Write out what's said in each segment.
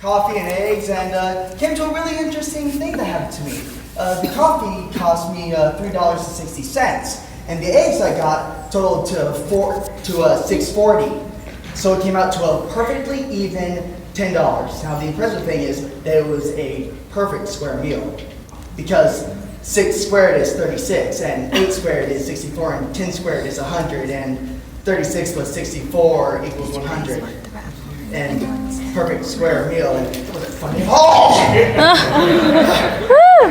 coffee and eggs, and came to a really interesting thing that happened to me. The coffee cost me $3.60, and the eggs I got totaled to $6.40. So it came out to a perfectly even $10. Now the impressive thing is that it was a perfect square meal, because 6 squared is 36, and 8 squared is 64, and 10 squared is 100, and 36 plus 64 equals 100. And perfect square meal, and was it funny? Oh!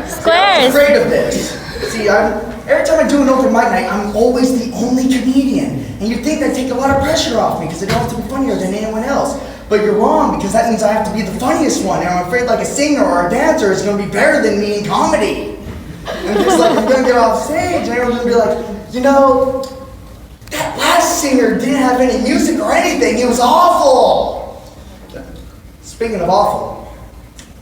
Squares! I'm afraid of this. See, every time I do an open mic night, I'm always the only comedian. And you'd think that'd take a lot of pressure off me, because I don't have to be funnier than anyone else. But you're wrong, because that means I have to be the funniest one, and I'm afraid like a singer or a dancer is going to be better than me in comedy. And just like, I'm going to get off stage, and everyone's going to be like, you know, that last singer didn't have any music or anything, it was awful. Speaking of awful,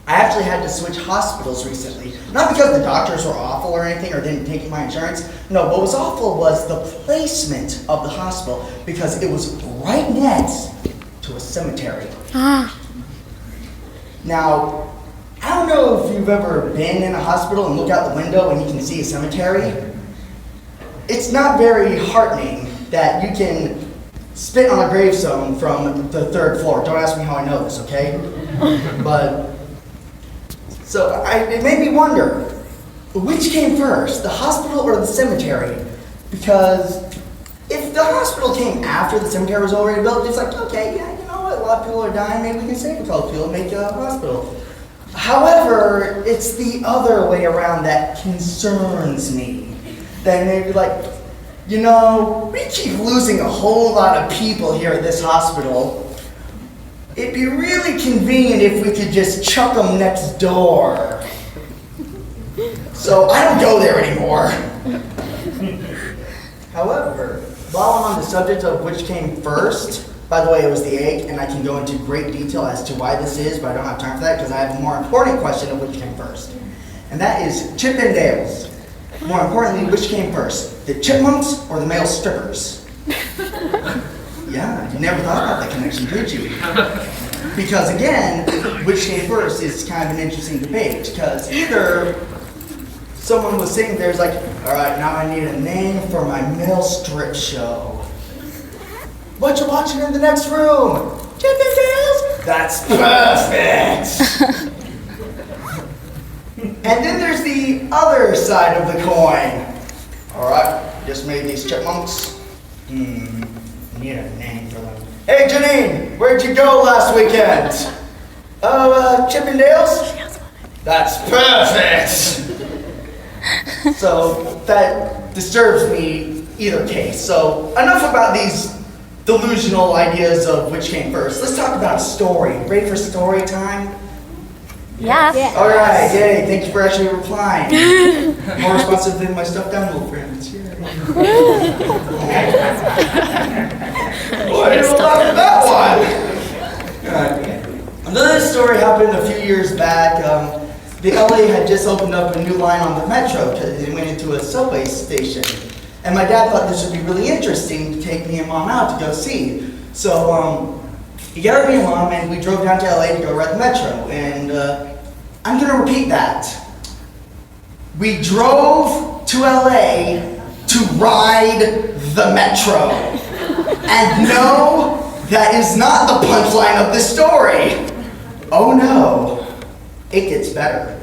I actually had to switch hospitals recently. Not because the doctors were awful or anything, or didn't take my insurance. No, what was awful was the placement of the hospital, because it was right next to a cemetery. Now, I don't know if you've ever been in a hospital and look out the window and you can see a cemetery. It's not very heartening that you can spit on a gravestone from the 3rd floor. Don't ask me how I know this, okay? But, so it made me wonder, which came first, the hospital or the cemetery? Because if the hospital came after the cemetery was already built, it's like, okay, yeah, you know what, a lot of people are dying, maybe we can save a couple people and make a hospital. However, it's the other way around that concerns me. That maybe like, you know, we keep losing a whole lot of people here at this hospital. It'd be really convenient if we could just chuck them next door. So I don't go there anymore. However, while I'm on the subject of which came first, by the way, it was the egg, and I can go into great detail as to why this is, but I don't have time for that because I have a more important question of which came first. And that is Chip and Dale's. More importantly, which came first, the chipmunks or the male strippers? Yeah, you never thought about that connection, did you? Because again, which came first is kind of an interesting debate, because either someone was sitting there, is like, all right, now I need a name for my male strip show. What you watching in the next room? Chip and Dale's? That's perfect! And then there's the other side of the coin. All right, just made these chipmunks. Need a name for them. Hey, Janine, where'd you go last weekend? Oh, Chip and Dale's? That's perfect! So that disturbs me either case. So enough about these delusional ideas of which came first. Let's talk about a story. Ready for story time? Yeah. All right, yay, thank you for actually replying. More responsive than my stuffed animal friends. Yay. Boy, I didn't laugh at that one. Another story happened a few years back. The LA had just opened up a new line on the metro because it went into a subway station. And my dad thought this would be really interesting to take me and Mom out to go see. So he got me and Mom, and we drove down to LA to go ride the metro. And I'm going to repeat that. We drove to LA to ride the metro. And no, that is not the punchline of this story. Oh no, it gets better.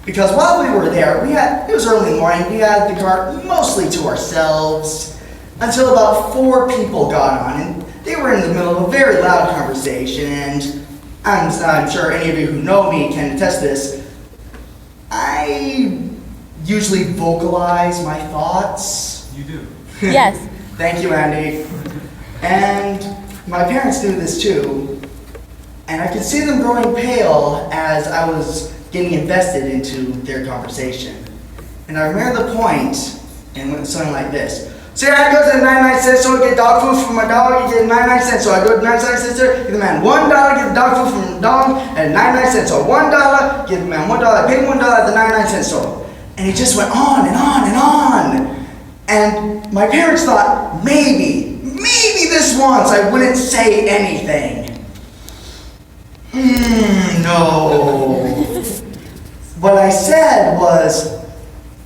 Because while we were there, it was early in the morning, we had the car mostly to ourselves until about 4 people got on, and they were in the middle of a very loud conversation, and I'm sure any of you who know me can attest to this. I usually vocalize my thoughts. You do? Yes. Thank you, Andy. And my parents knew this too, and I could see them growing pale as I was getting invested into their conversation. And I remember the point, and it went something like this. So I go to the 99-cent store, get dog food from my dog, you get 99 cents. So I go to the 99-cent store, give the man $1, get the dog food from the dog at 99 cents. So $1, give the man $1, I pay him $1 at the 99-cent store. And it just went on and on and on. And my parents thought, maybe this once I wouldn't say anything. no. What I said was,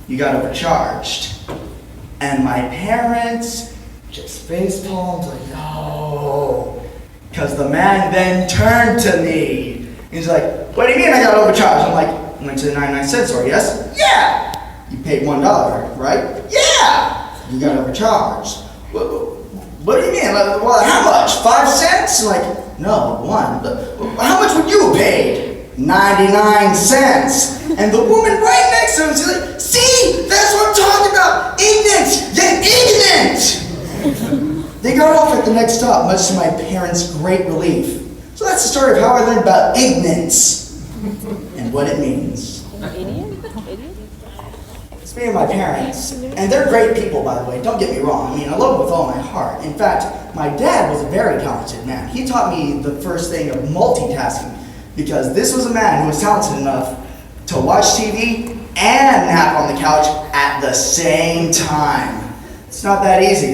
you got overcharged. And my parents just face palmed like, no. Because the man then turned to me. He's like, what do you mean I got overcharged? I'm like, went to the 99-cent store, yes? Yeah. You paid $1, right? Yeah. You got overcharged. What do you mean? Like, well, how much? 5 cents? I'm like, no, 1. But how much would you have paid? 99 cents. And the woman right next to him, she's like, see, that's what I'm talking about. Ignorant, you're ignorant. They got off at the next stop, much to my parents' great relief. So that's the story of how I learned about ignorance and what it means. Speaking of my parents, and they're great people, by the way, don't get me wrong. I mean, I love them with all my heart. In fact, my dad was a very talented man. He taught me the first thing of multitasking, because this was a man who was talented enough to watch TV and nap on the couch at the same time. It's not that easy.